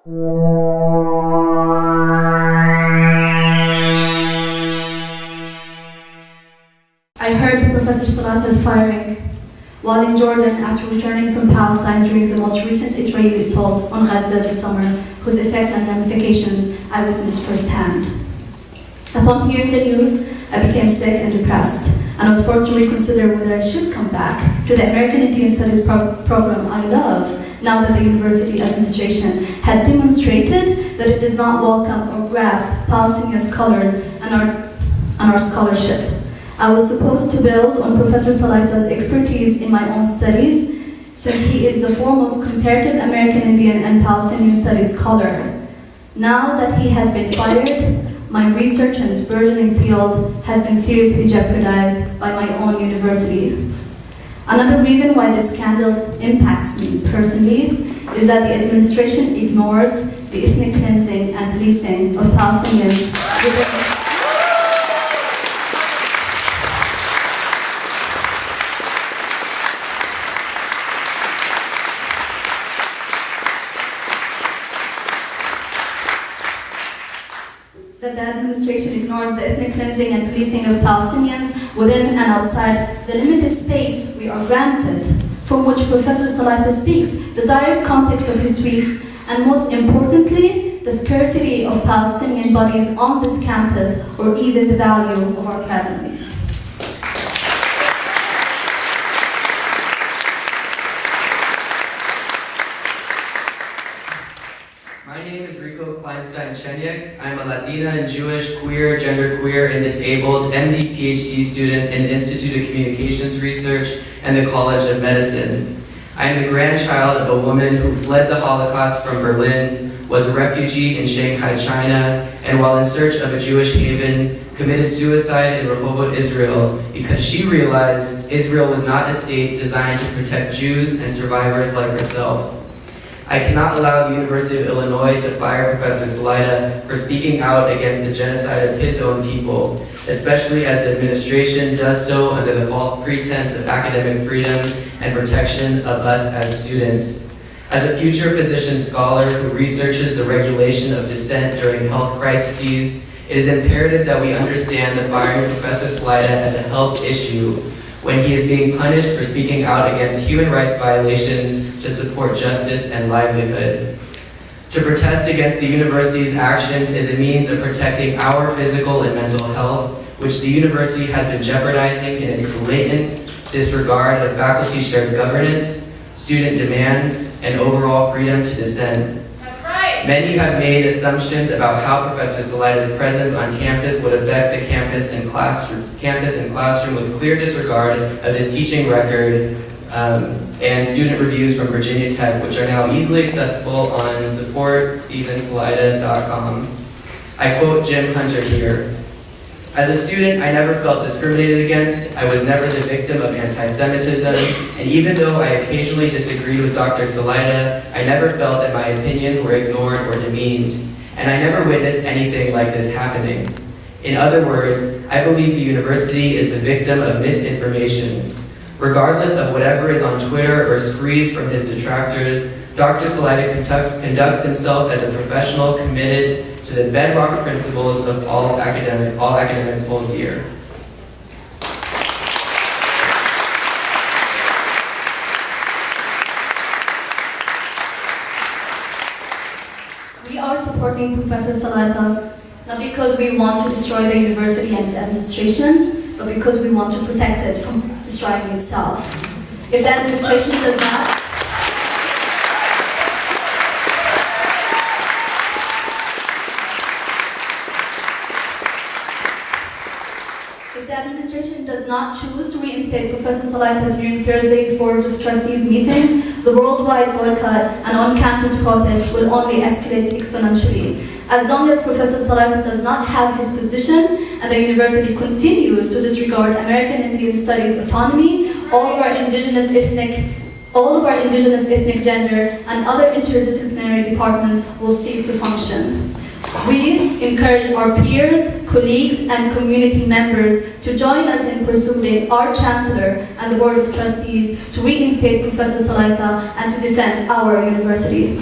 I heard Professor Salaita's firing while in Jordan after returning from Palestine during the most recent Israeli assault on Gaza this summer, whose effects and ramifications I witnessed firsthand. Upon hearing the news, I became sick and depressed, and was forced to reconsider whether I should come back to the American Indian Studies program I love, now that the university administration had demonstrated that it does not welcome or grasp Palestinian scholars and our scholarship. I was supposed to build on Professor Salaita's expertise in my own studies, since he is the foremost comparative American Indian and Palestinian studies scholar. Now that he has been fired, my research in this burgeoning field has been seriously jeopardized by my own university. Another reason why this scandal impacts me personally is that the administration ignores the ethnic cleansing and policing of Palestinians and policing of Palestinians within and outside the limited space we are granted, from which Professor Salaita speaks, the direct context of his tweets, and most importantly, the scarcity of Palestinian bodies on this campus, or even the value of our presence. I'm a Latina and Jewish, queer, genderqueer, and disabled MD PhD student in the Institute of Communications Research and the College of Medicine. I am the grandchild of a woman who fled the Holocaust from Berlin, was a refugee in Shanghai, China, and while in search of a Jewish haven, committed suicide in Rehovot, Israel, because she realized Israel was not a state designed to protect Jews and survivors like herself. I cannot allow the University of Illinois to fire Professor Salaita for speaking out against the genocide of his own people, especially as the administration does so under the false pretense of academic freedom and protection of us as students. As a future physician scholar who researches the regulation of dissent during health crises, it is imperative that we understand the firing of Professor Salaita as a health issue when he is being punished for speaking out against human rights violations to support justice and livelihood. To protest against the university's actions is a means of protecting our physical and mental health, which the university has been jeopardizing in its blatant disregard of faculty-shared governance, student demands, and overall freedom to dissent. Many have made assumptions about how Professor Salaita's presence on campus would affect the campus and classroom with clear disregard of his teaching record and student reviews from Virginia Tech, which are now easily accessible on supportstevensalaita.com. I quote Jim Hunter here. As a student, I never felt discriminated against. I was never the victim of anti-Semitism, and even though I occasionally disagreed with Dr. Salaita, I never felt that my opinions were ignored or demeaned, and I never witnessed anything like this happening. In other words, I believe the university is the victim of misinformation. Regardless of whatever is on Twitter or screeds from his detractors, Dr. Salaita conducts himself as a professional committed to the bedrock principles of all academics hold dear. We are supporting Professor Salaita not because we want to destroy the university and its administration, but because we want to protect it from destroying itself. If the administration does not, choose to reinstate Professor Salaita during Thursday's Board of Trustees meeting, the worldwide boycott and on-campus protest will only escalate exponentially. As long as Professor Salaita does not have his position and the university continues to disregard American Indian Studies autonomy, all of our indigenous ethnic, gender, and other interdisciplinary departments will cease to function. We encourage our peers, colleagues, and community members to join us in pursuing our Chancellor and the Board of Trustees to reinstate Professor Salaita and to defend our university.